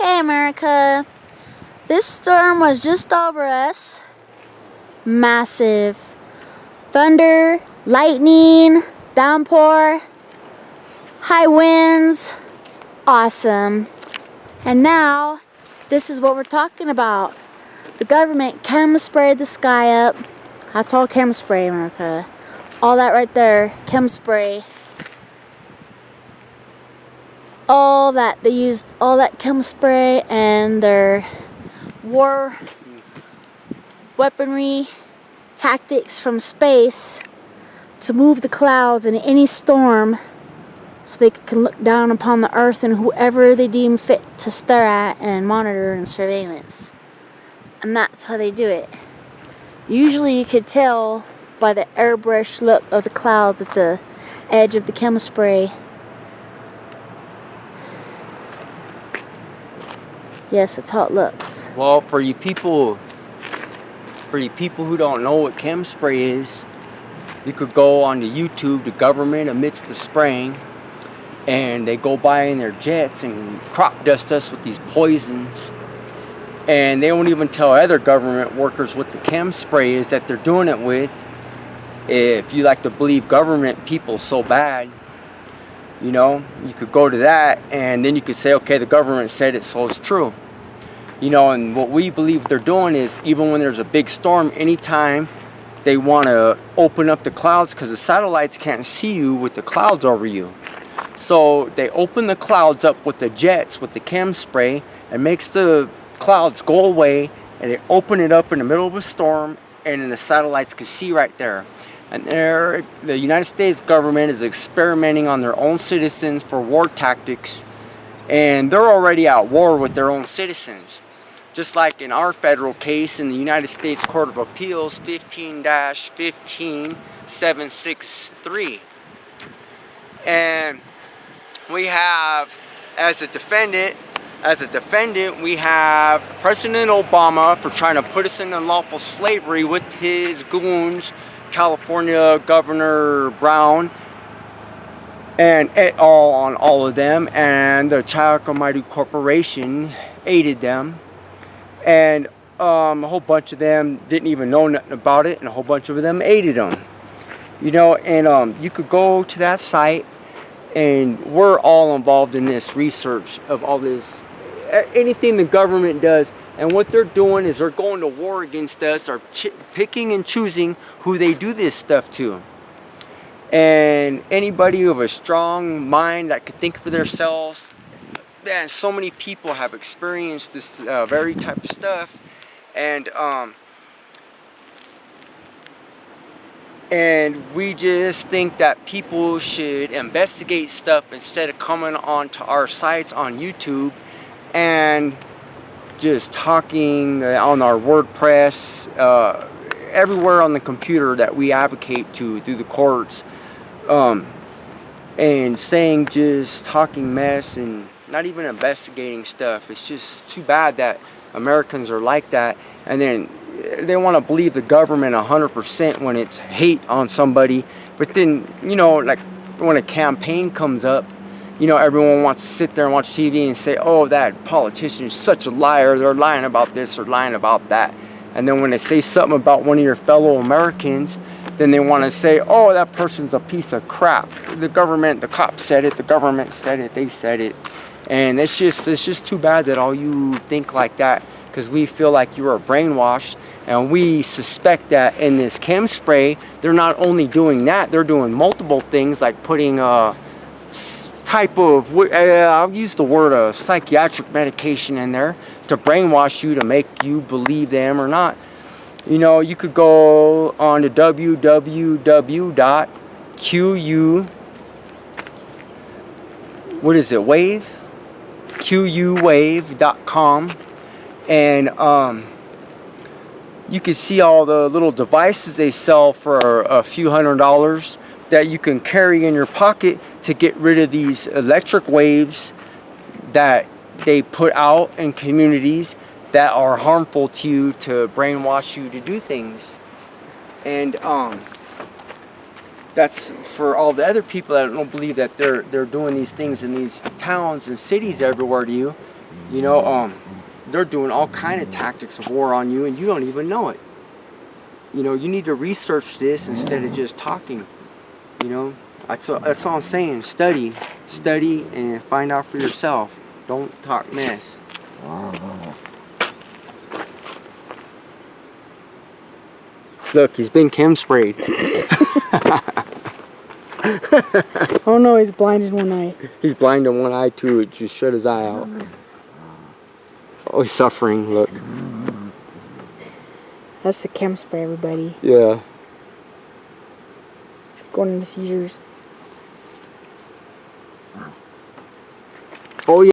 Okay, America, this storm was just over us. Massive thunder, lightning, downpour, high winds. Awesome. And now, this is what we're talking about. The government chem sprayed the sky up. That's all chem spray, America. All that right there, chem spray. All that, they used all that chem spray and their war weaponry tactics from space to move the clouds in any storm so they can look down upon the earth and whoever they deem fit to stare at and monitor and surveillance. And that's how they do it. Usually you could tell by the airbrush look of the clouds at the edge of the chem spray. Yes, that's how it looks. Well, for you people who don't know what chem spray is, you could go onto YouTube. The government amidst the spraying, and they go by in their jets and crop dust us with these poisons. And they won't even tell other government workers what the chem spray is that they're doing it with. If you like to believe government people so bad, you know, you could go to that and then you could say, okay, the government said it, so it's true. You know, and what we believe they're doing is, even when there's a big storm, anytime they want to open up the clouds, because the satellites can't see you with the clouds over you. So they open the clouds up with the jets, with the chem spray, and makes the clouds go away, and they open it up in the middle of a storm, and then the satellites can see right there. And the United States government is experimenting on their own citizens for war tactics, and they're already at war with their own citizens. Just like in our federal case in the United States Court of Appeals 15-15763. And we have, as a defendant, we have President Obama for trying to put us in unlawful slavery with his goons, California Governor Brown, and et al. On all of them, and the Chayacamaidu Corporation aided them, and a whole bunch of them didn't even know nothing about it, and a whole bunch of them aided them. You know, and you could go to that site, and we're all involved in this research of all this, anything the government does. And what they're doing is they're going to war against us, or picking and choosing who they do this stuff to. And anybody with a strong mind that could think for themselves, man, so many people have experienced this very type of stuff. And we just think that people should investigate stuff instead of coming onto our sites on YouTube and just talking on our WordPress, everywhere on the computer that we advocate to through the courts, and saying, just talking mess and not even investigating stuff. It's just too bad that Americans are like that, and then they want to believe the government 100% when it's hate on somebody. But then, you know, like when a campaign comes up, you know, everyone wants to sit there and watch TV and say, oh, that politician is such a liar. They're lying about this or lying about that. And then when they say something about one of your fellow Americans, then they want to say, oh, that person's a piece of crap. The government, the cops said it, the government said it, they said it. And it's just too bad that all you think like that, because we feel like you are brainwashed. And we suspect that in this chem spray, they're not only doing that, they're doing multiple things, like putting type of, I'll use the word psychiatric medication in there to brainwash you, to make you believe them or not. You know, you could go on to QUwave.com, and you can see all the little devices they sell for a few $100s that you can carry in your pocket to get rid of these electric waves that they put out in communities that are harmful to you, to brainwash you to do things. And that's for all the other people that don't believe that they're doing these things in these towns and cities everywhere to you. You know, they're doing all kind of tactics of war on you, and you don't even know it. You know, you need to research this instead of just talking. You know, that's all I'm saying. Study, and find out for yourself. Don't talk mess. Look, he's been chem sprayed. Oh no, he's blind in one eye. He's blind in one eye too. It just shut his eye out. Oh, he's suffering. Look. That's the chem spray, everybody. Yeah. It's going into seizures.